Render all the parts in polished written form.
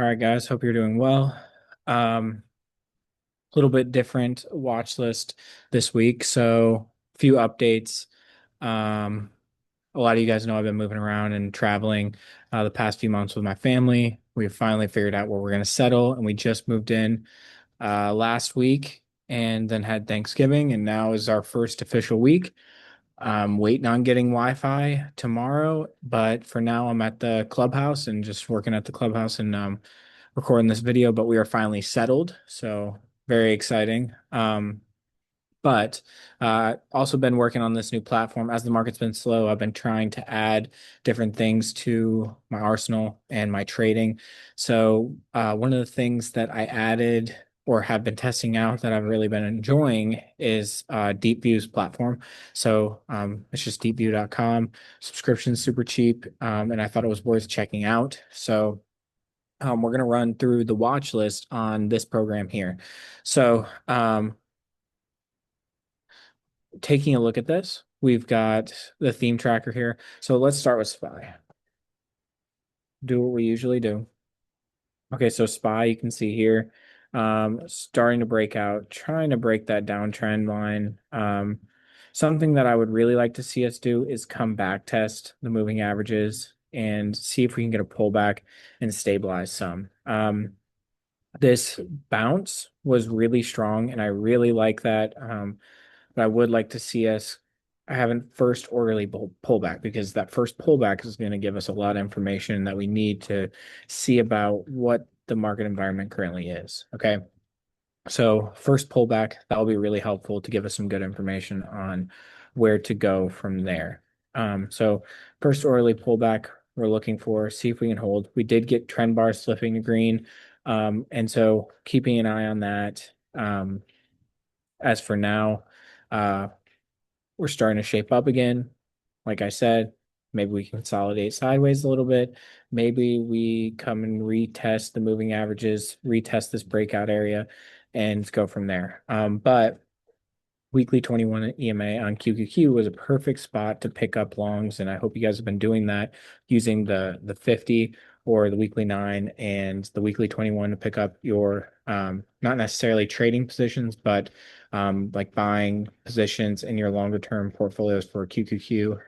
All right, guys. Hope you're doing well. A little bit different watch list this week. So, a few updates. Um, a lot of you guys know I've been moving around and traveling the past few months with my family. We've finally figured out where we're going to settle, and we just moved in last week and then had Thanksgiving, and now is our first official week. I'm waiting on getting Wi-Fi tomorrow, but for now, I'm at the clubhouse and just working at the clubhouse and recording this video, but we are finally settled. So very exciting. But also been working on this new platform. As the market's been slow, I've been trying to add different things to my arsenal and my trading. So one of the things that I added or have been testing out that I've really been enjoying is DeepView's platform. So it's just deepview.com. Subscription's super cheap, and I thought it was worth checking out. So we're going to run through the watch list on this program here. So, taking a look at this, we've got the theme tracker here. So let's start with SPY. Do what we usually do. Okay, so SPY, you can see here, starting to break out, trying to break that downtrend line. Something that I would really like to see us do is come back test the moving averages and see if we can get a pullback and stabilize some. This bounce was really strong, and I really like that. But I would like to see us having first orderly pullback because that first pullback is going to give us a lot of information that we need to see about what the market environment currently is. Okay. So first pullback, that will be really helpful to give us some good information on where to go from there. So first orderly pullback we're looking for, see if we can hold. We did get trend bars slipping to green. And so keeping an eye on that. As for now, uh, we're starting to shape up again. Like I said, maybe we consolidate sideways a little bit. Maybe we come and retest the moving averages, retest this breakout area, and go from there. But weekly 21 EMA on QQQ was a perfect spot to pick up longs, and I hope you guys have been doing that using the 50 or the weekly 9 and the weekly 21 to pick up your not necessarily trading positions, but like buying positions in your longer term portfolios for QQQ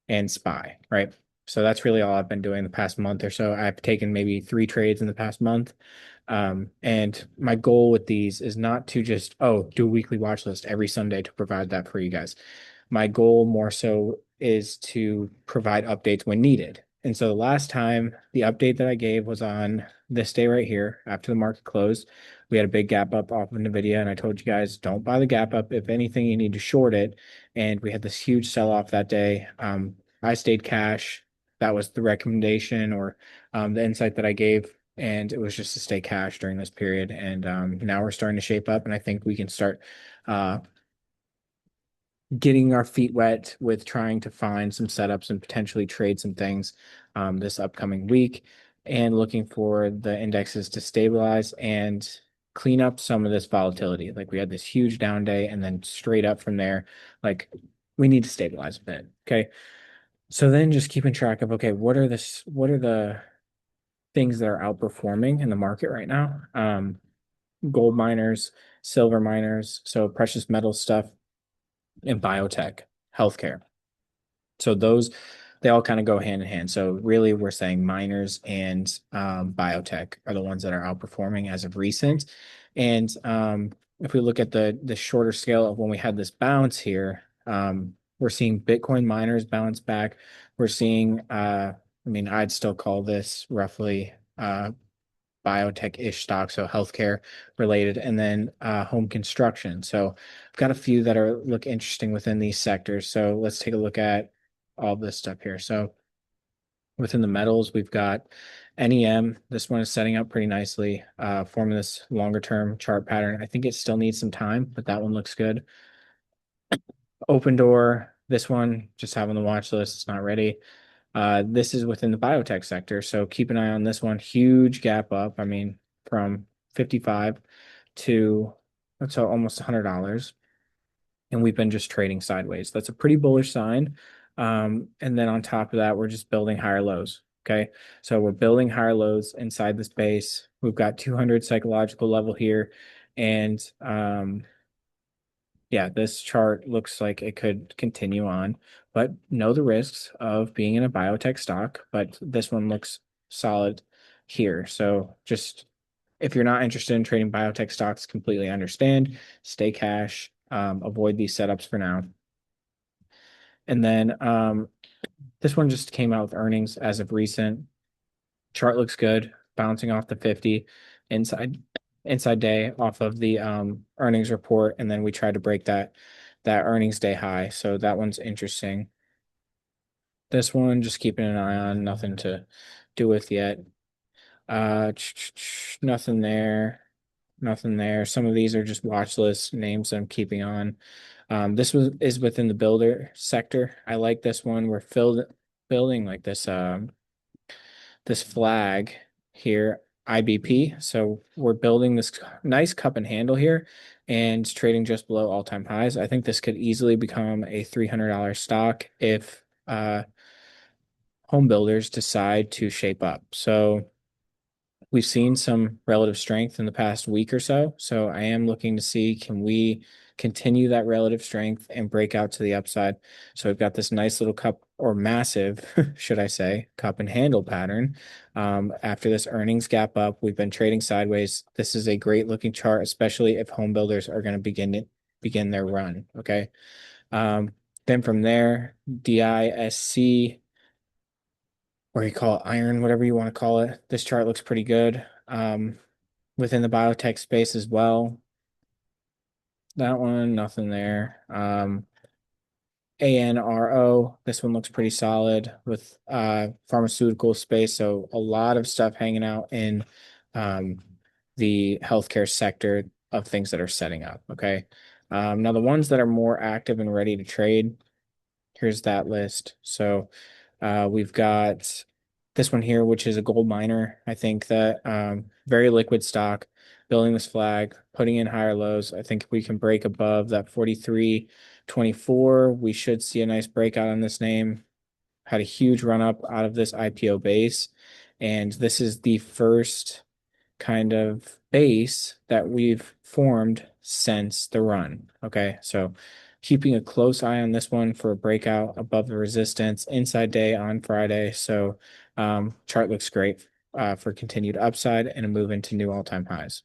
and SPY, right? So that's really all I've been doing the past month or so. I've taken maybe 3 trades in the past month. And my goal with these is not to just, do a weekly watch list every Sunday to provide that for you guys. My goal more so is to provide updates when needed. And so the last time the update that I gave was on this day right here after the market closed. We had a big gap up off of NVIDIA, and I told you guys don't buy the gap up. If anything, you need to short it. And we had this huge sell off that day. I stayed cash. That was the recommendation or the insight that I gave, and it was just to stay cash during this period. And now we're starting to shape up, and I think we can start uh, getting our feet wet with trying to find some setups and potentially trade some things this upcoming week, and looking for the indexes to stabilize and clean up some of this volatility. Like we had this huge down day, and then straight up from there, like we need to stabilize a bit. Okay. So then just keeping track of, okay, what are the things that are outperforming in the market right now? Gold miners, silver miners, so precious metal stuff, and biotech, healthcare. So those they all kind of go hand in hand. So really, we're saying miners and biotech are the ones that are outperforming as of recent. And if we look at the shorter scale of when we had this bounce here, we're seeing Bitcoin miners bounce back. We're seeing, I mean, I'd still call this roughly biotech-ish stock, so healthcare related, and then home construction. So I've got a few that are look interesting within these sectors. So let's take a look at all this stuff here. So within the metals, we've got NEM. This one is setting up pretty nicely, forming this longer term chart pattern. I think it still needs some time, but that one looks good. Open Door, this one just have on the watch list. It's not ready. This is within the biotech sector, so keep an eye on this one. Huge gap up. I mean, from 55 to so almost $100, and we've been just trading sideways. That's a pretty bullish sign. And then on top of that, we're just building higher lows. Okay, so we're building higher lows inside this base. We've got 200 psychological level here, and yeah, this chart looks like it could continue on, but know the risks of being in a biotech stock. But this one looks solid here. So just if you're not interested in trading biotech stocks, completely understand. Stay cash. Avoid these setups for now. And then this one just came out with earnings as of recent. Chart looks good, bouncing off the 50 inside inside day off of the earnings report, and then we tried to break that earnings day high. So that one's interesting. This one just keeping an eye on, nothing to do with yet. Nothing there. Nothing there. Some of these are just watch list names I'm keeping on. This was is within the builder sector. I like this one. We're building like this flag here, IBP. So we're building this nice cup and handle here and trading just below all-time highs. I think this could easily become a $300 stock if home builders decide to shape up. So we've seen some relative strength in the past week or so. So I am looking to see, can we continue that relative strength and break out to the upside? So we've got this nice little cup, or massive, should I say, cup and handle pattern. After this earnings gap up, we've been trading sideways. This is a great looking chart, especially if home builders are going to begin their run. Okay. Then from there, DISC, or you call it iron, whatever you want to call it. This chart looks pretty good. Within the biotech space as well. That one, nothing there. ANRO, this one looks pretty solid with pharmaceutical space. So a lot of stuff hanging out in the healthcare sector of things that are setting up. Okay. Now the ones that are more active and ready to trade, here's that list. So we've got this one here, which is a gold miner. I think that very liquid stock, building this flag, putting in higher lows. I think if we can break above that 43.24, we should see a nice breakout on this name. Had a huge run up out of this IPO base. And this is the first kind of base that we've formed since the run. Okay, so keeping a close eye on this one for a breakout above the resistance inside day on Friday. So chart looks great for continued upside and a move into new all-time highs.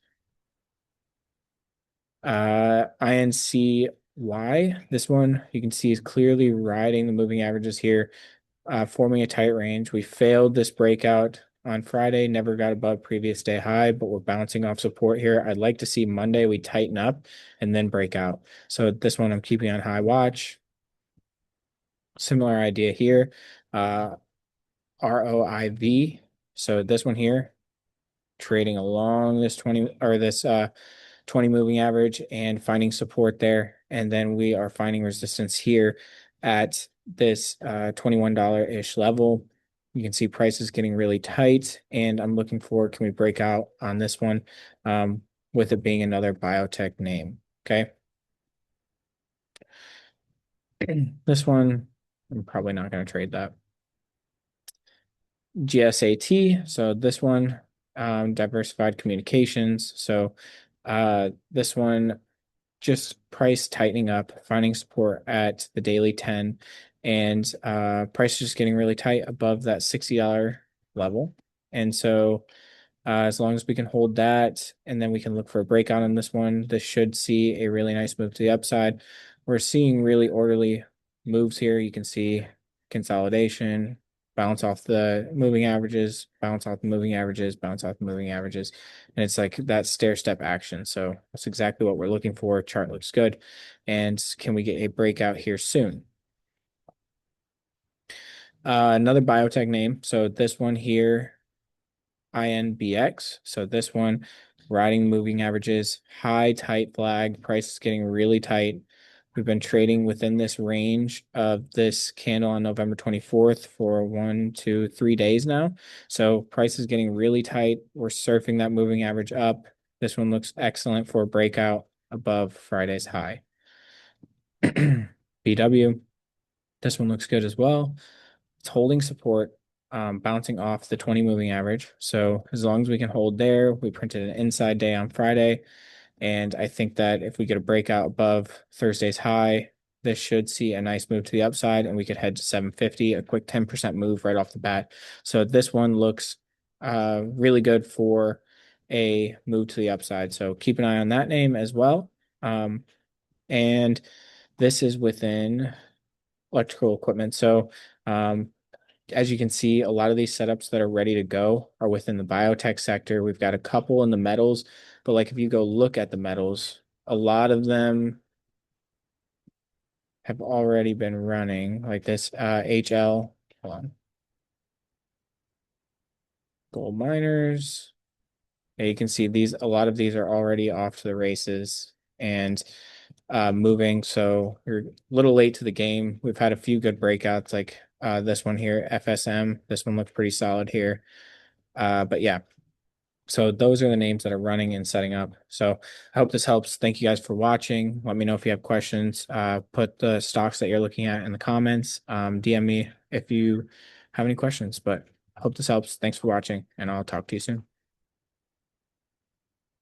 INCY, this one you can see is clearly riding the moving averages here, forming a tight range. We failed this breakout on Friday, never got above previous day high, but we're bouncing off support here. I'd like to see Monday we tighten up and then break out. So this one I'm keeping on high watch. Similar idea here. ROIV. So this one here, trading along this 20 or this 20 moving average and finding support there. And then we are finding resistance here at this $21-ish level. You can see prices getting really tight, and I'm looking for, can we break out on this one with it being another biotech name. Okay. This one, I'm probably not going to trade that. GSAT. So this one, diversified communications. So this one, just price tightening up, finding support at the daily 10, and price just getting really tight above that $60 level. And so as long as we can hold that, and then we can look for a breakout on this one, this should see a really nice move to the upside. We're seeing really orderly moves here. You can see consolidation, bounce off the moving averages, bounce off the moving averages, bounce off the moving averages. And it's like that stair step action. So that's exactly what we're looking for. Chart looks good. And can we get a breakout here soon? Another biotech name. So this one here, INBX. So this one, riding moving averages, high tight flag, price is getting really tight. We've been trading within this range of this candle on November 24th for 1, 2, 3 days now. So price is getting really tight. We're surfing that moving average up. This one looks excellent for a breakout above Friday's high. BW, this one looks good as well. It's holding support bouncing off the 20 moving average. So as long as we can hold there, we printed an inside day on Friday. And I think that if we get a breakout above Thursday's high, this should see a nice move to the upside and we could head to 750, a quick 10% move right off the bat. So this one looks really good for a move to the upside. So keep an eye on that name as well. And this is within electrical equipment. So as you can see, a lot of these setups that are ready to go are within the biotech sector. We've got a couple in the metals, but like if you go look at the metals, a lot of them have already been running, like this HL. Hold on. Gold miners. Yeah, you can see these, a lot of these are already off to the races and moving. So you're a little late to the game. We've had a few good breakouts, like this one here, FSM. This one looks pretty solid here. But yeah, so those are the names that are running and setting up. So I hope this helps. Thank you guys for watching. Let me know if you have questions. Put the stocks that you're looking at in the comments. DM me if you have any questions. But I hope this helps. Thanks for watching, and I'll talk to you soon.